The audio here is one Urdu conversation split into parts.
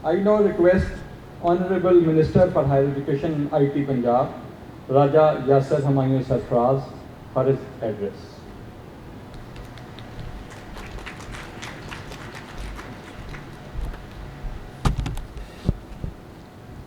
I now request Honorable Minister for Higher Education and IT Punjab, Raja Yasir Humayun Sarfraz, for his address.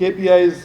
KPIs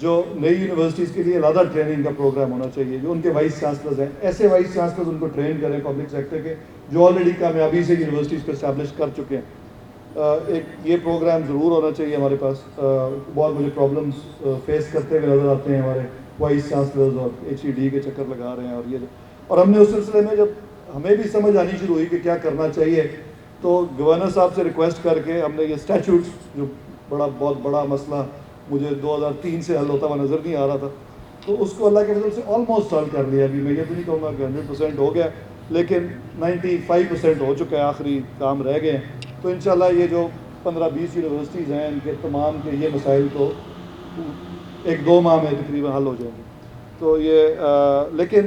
جو نئی یونیورسٹیز کے لیے علیحدہ ٹریننگ کا پروگرام ہونا چاہیے. جو ان کے وائس چانسلرز ہیں, ایسے وائس چانسلرز ان کو ٹرین کریں پبلک سیکٹر کے جو آلریڈی کامیابی سے یونیورسٹیز کو اسٹیبلش کر چکے ہیں. ایک یہ پروگرام ضرور ہونا چاہیے ہمارے پاس. بہت بڑے پرابلمس فیس کرتے ہوئے نظر آتے ہیں ہمارے وائس چانسلرز, اور HED کے چکر لگا رہے ہیں. اور ہم نے اس سلسلے میں جب ہمیں بھی سمجھ آنی شروع ہوئی کہ کیا کرنا چاہیے, تو گورنر صاحب سے ریکویسٹ کر کے ہم نے یہ اسٹیچوٹس, جو بہت بڑا مسئلہ مجھے 2003 سے حل ہوتا ہوا نظر نہیں آ رہا تھا, تو اس کو اللہ کے فضل سے آلموسٹ حل کر لیا. ابھی میں یہ تو نہیں کہوں گا کہ 100% ہو گیا, لیکن 95% ہو چکا ہے, آخری کام رہ گئے ہیں. تو انشاءاللہ یہ جو 15-20 یونیورسٹیز ہیں, ان کے تمام کے یہ مسائل تو 1-2 ماہ میں تقریباً حل ہو جائیں گے. تو یہ لیکن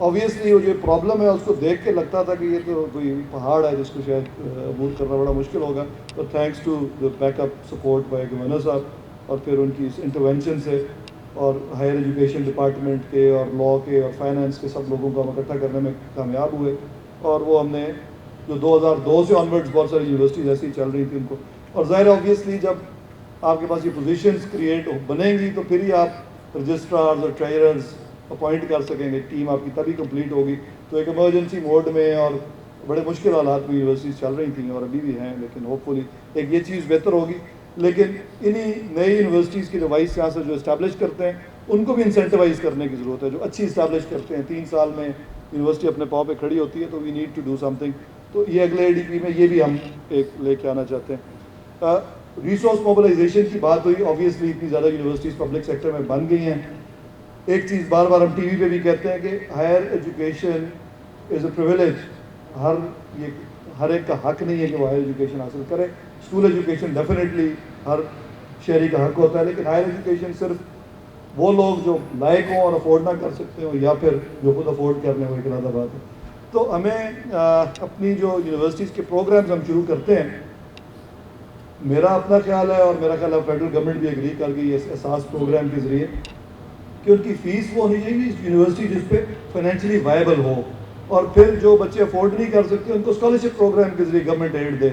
آبویسلی وہ جو پرابلم ہے اس کو دیکھ کے لگتا تھا کہ یہ تو کوئی پہاڑ ہے جس کو شاید عبور کرنا بڑا مشکل ہوگا. تو thanks to the backup support by governor صاحب, اور پھر ان کی اس انٹرونشن سے, اور ہائر ایجوکیشن ڈپارٹمنٹ کے اور لاء کے اور فائنانس کے سب لوگوں کو ہم اکٹھا کرنے میں کامیاب ہوئے. اور وہ ہم نے جو 2002 سے آنورڈز بہت ساری یونیورسٹیز ایسی چل رہی تھیں ان کو, اور ظاہر آبویسلی جب آپ کے پاس یہ پوزیشنز کریٹ بنیں گی تو پھر ہی آپ رجسٹرارز اور ٹریجررز اپوائنٹ کر سکیں گے, ٹیم آپ کی تبھی کمپلیٹ ہوگی. تو ایک ایمرجنسی موڈ میں اور بڑے مشکل حالات میں یونیورسٹیز چل رہی تھیں اور ابھی بھی ہیں, لیکن ہوپ فلی ایک یہ چیز بہتر ہوگی. لیکن انہی نئی یونیورسٹیز کے جو وائس چانسلر جو اسٹیبلش کرتے ہیں ان کو بھی انسینٹیوائز کرنے کی ضرورت ہے, جو اچھی اسٹیبلش کرتے ہیں. 3 سال میں یونیورسٹی اپنے پاؤں پہ کھڑی ہوتی ہے, تو we need to do something. تو یہ اگلے ADP میں یہ بھی ہم ایک لے کے آنا چاہتے ہیں. ریسورس موبلائزیشن کی بات ہوئی, آبویسلی اتنی زیادہ یونیورسٹیز پبلک سیکٹر میں بن گئی ہیں. ایک چیز بار بار ہم TV پہ بھی کہتے ہیں کہ higher education is a privilege. ہر ایک کا حق نہیں ہے کہ وہ ہائر ایجوکیشن حاصل کرے. اسکول ایجوکیشن ڈیفینیٹلی ہر شہری کا حق ہوتا ہے, لیکن ہائر ایجوکیشن صرف وہ لوگ جو لائق ہوں اور افورڈ نہ کر سکتے ہوں, یا پھر جو خود افورڈ کر لیں, وہ ایک علیحدہ بات ہے. تو ہمیں اپنی جو یونیورسٹیز کے پروگرامز ہم شروع کرتے ہیں, میرا اپنا خیال ہے اور میرا خیال ہے فیڈرل گورنمنٹ بھی ایگری کر گئی اس احساس پروگرام کے ذریعے, کہ ان کی فیس وہ ہونی چاہیے یونیورسٹی جس پہ فائنینشلی وائبل ہو, اور پھر جو بچے افورڈ نہیں کر سکتے ان کو اسکالرشپ پروگرام کے ذریعے گورنمنٹ ایڈ دے,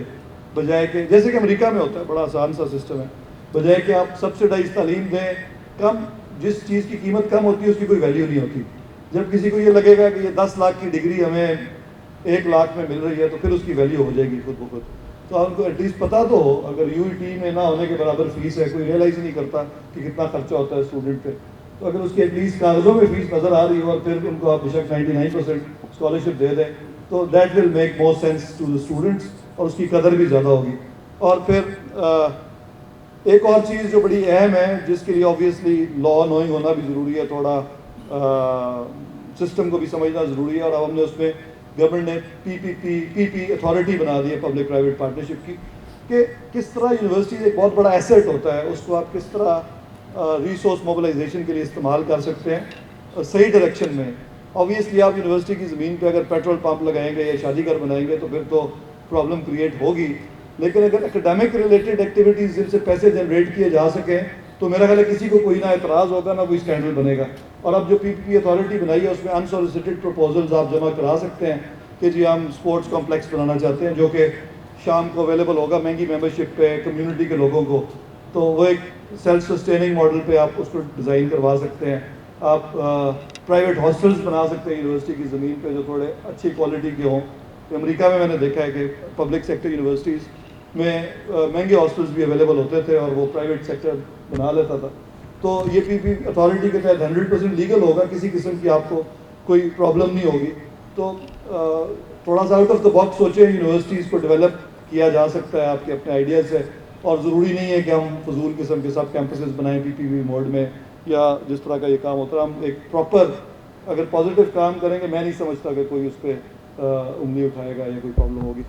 بجائے کہ جیسے کہ امریکہ میں ہوتا ہے, بڑا آسان سا سسٹم ہے, بجائے کہ آپ سبسڈائز تعلیم دیں کم, جس چیز کی قیمت کم ہوتی ہے اس کی کوئی ویلیو نہیں ہوتی. جب کسی کو یہ لگے گا کہ یہ 10 لاکھ کی ڈگری ہمیں 1 لاکھ میں مل رہی ہے, تو پھر اس کی ویلیو ہو جائے گی خود بخود. تو ہم کو ایٹ لیسٹ پتہ تو ہو, اگر UET میں نہ ہونے کے برابر فیس ہے, کوئی ریئلائز نہیں کرتا کہ کتنا خرچہ ہوتا ہے اسٹوڈنٹ پہ, تو اگر اس کی ایٹ لیسٹ کاغذوں میں فیس نظر آ رہی ہو اور پھر ان کو آپ بے شک 99% اسکالرشپ دے دیں, تو that will make more sense to the students, اور اس کی قدر بھی زیادہ ہوگی. اور پھر ایک اور چیز جو بڑی اہم ہے, جس کے لیے آبویسلی لاء نوئنگ ہونا بھی ضروری ہے, تھوڑا سسٹم کو بھی سمجھنا ضروری ہے. اور اب ہم نے اس میں گورنمنٹ نے PPP اتھارٹی بنا دی ہے, پبلک پرائیویٹ پارٹنرشپ کی, کہ کس طرح یونیورسٹیز ایک بہت بڑا ایسیٹ ہوتا ہے, اس کو آپ کس طرح ریسورس موبلائزیشن کے لیے استعمال کر سکتے ہیں صحیح ڈائریکشن میں. آبویسلی آپ یونیورسٹی کی زمین پہ اگر پیٹرول پمپ لگائیں گے یا شادی گھر بنائیں گے تو پھر تو پرابلم کریٹ ہوگی, لیکن اگر اکیڈیمک ریلیٹڈ ایکٹیویٹیز جن سے پیسے جنریٹ کیے جا سکیں تو میرا خیال ہے کسی کو کوئی نہ اعتراض ہوگا, نہ کوئی اسکینڈل بنے گا. اور اب جو PPP اتھارٹی بنائی ہے اس میں انسولیسیٹڈ پروپوزلز آپ جمع کرا سکتے ہیں کہ جی ہم اسپورٹس کمپلیکس بنانا چاہتے ہیں, جو کہ شام کو اویلیبل ہوگا مہنگی ممبرشپ پہ کمیونٹی کے لوگوں کو. تو وہ ایک سیلف سسٹیننگ ماڈل پہ آپ اس کو ڈیزائن کروا سکتے ہیں. آپ پرائیویٹ ہاسٹلس بنا سکتے ہیں یونیورسٹی کی زمین پہ جو تھوڑے اچھی کوالٹی کے ہوں. امریکہ میں نے دیکھا ہے کہ پبلک سیکٹر یونیورسٹیز میں مہنگے ہاسٹلس بھی اویلیبل ہوتے تھے اور وہ پرائیویٹ سیکٹر بنا لیتا تھا. تو یہ PPP اتھارٹی کے تحت 100% لیگل ہوگا, کسی قسم کی آپ کو کوئی پرابلم نہیں ہوگی. تو تھوڑا سا آؤٹ آف دا باکس سوچیں, یونیورسٹیز کو ڈیولپ کیا جا سکتا ہے آپ کے اپنے آئیڈیاز سے, اور ضروری نہیں ہے کہ ہم فضول قسم کے سب کیمپسز بنائیں PPP موڈ میں یا جس طرح کا یہ کام ہوتا ہے. ہم ایک پراپر اگر پازیٹیو کام کریں گے, میں نہیں سمجھتا کہ کوئی اس پہ انگلی اٹھائے گا یا کوئی پرابلم ہوگی.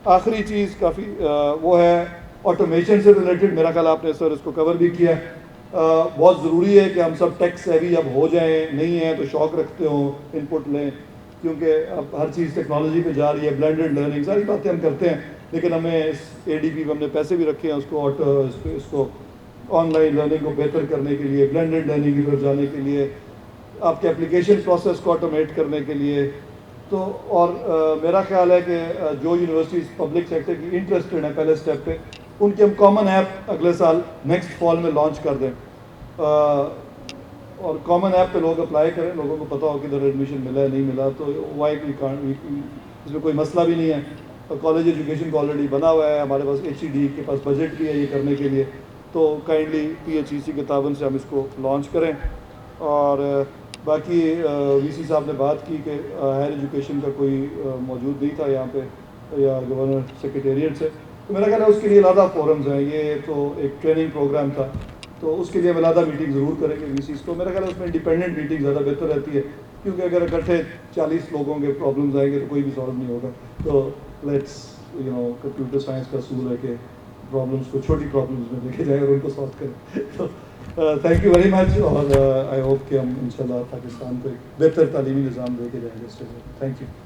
آخری چیز کافی وہ ہے آٹومیشن سے ریلیٹڈ, میرا خیال آپ نے سر اس کو کور بھی کیا. بہت ضروری ہے کہ ہم سب ٹیکس ہیوی اب ہو جائیں, نہیں ہیں تو شوق رکھتے ہوں ان پٹ لیں, کیونکہ اب ہر چیز ٹیکنالوجی پہ جا رہی ہے. بلینڈڈ لرننگ ساری باتیں ہم کرتے ہیں, لیکن ہمیں اس ADP میں ہم نے پیسے بھی رکھے ہیں اس کو آن لائن لرننگ کو بہتر کرنے کے لیے, بلینڈڈ لرننگ کی طرف جانے کے لیے, آپ کے اپلیکیشن پروسیس کو آٹومیٹ کرنے کے لیے. تو اور میرا خیال ہے کہ جو یونیورسٹیز پبلک سیکٹر کی انٹرسٹڈ ہیں پہلے اسٹیپ پہ, ان کی ہم کامن ایپ اگلے سال نیکسٹ فال میں لانچ کر دیں, اور کامن ایپ پہ لوگ اپلائی کریں, لوگوں کو پتہ ہو کہ ادھر ایڈمیشن ملا ہے نہیں ملا, تو وائی اس میں کوئی مسئلہ بھی نہیں ہے. کالج ایجوکیشن کا آلریڈی بنا ہوا ہے, ہمارے پاس HED کے پاس بجٹ بھی ہے یہ کرنے کے لیے, تو کائنڈلی PHEC کے تعاون سے ہم اس کو لانچ کریں. اور باقی VC صاحب نے بات کی کہ ہائر ایجوکیشن کا کوئی موجود نہیں تھا یہاں پہ یا گورنر سیکریٹریٹ سے, تو میرا خیال ہے اس کے لیے علیحدہ فورمز ہیں. یہ تو ایک ٹریننگ پروگرام تھا, تو اس کے لیے علیحدہ میٹنگ ضرور کریں گے VCs کو. میرا خیال ہے اس میں انڈیپینڈنٹ میٹنگ زیادہ بہتر رہتی ہے, کیونکہ اگر اکٹھے 40 لوگوں کے پرابلمز آئیں گے تو کوئی بھی سالو نہیں ہوگا. تو لیٹس کمپیوٹر سائنس کا اصول ہے کہ پرابلمس کو چھوٹی پرابلمس میں دیکھے جائے اور ان کو سالو کریں. تو تھینک یو ویری مچ, اور آئی ہوپ کہ ہم انشاءاللہ پاکستان کو ایک بہتر تعلیمی نظام دے کے جائیں گے. Thank you.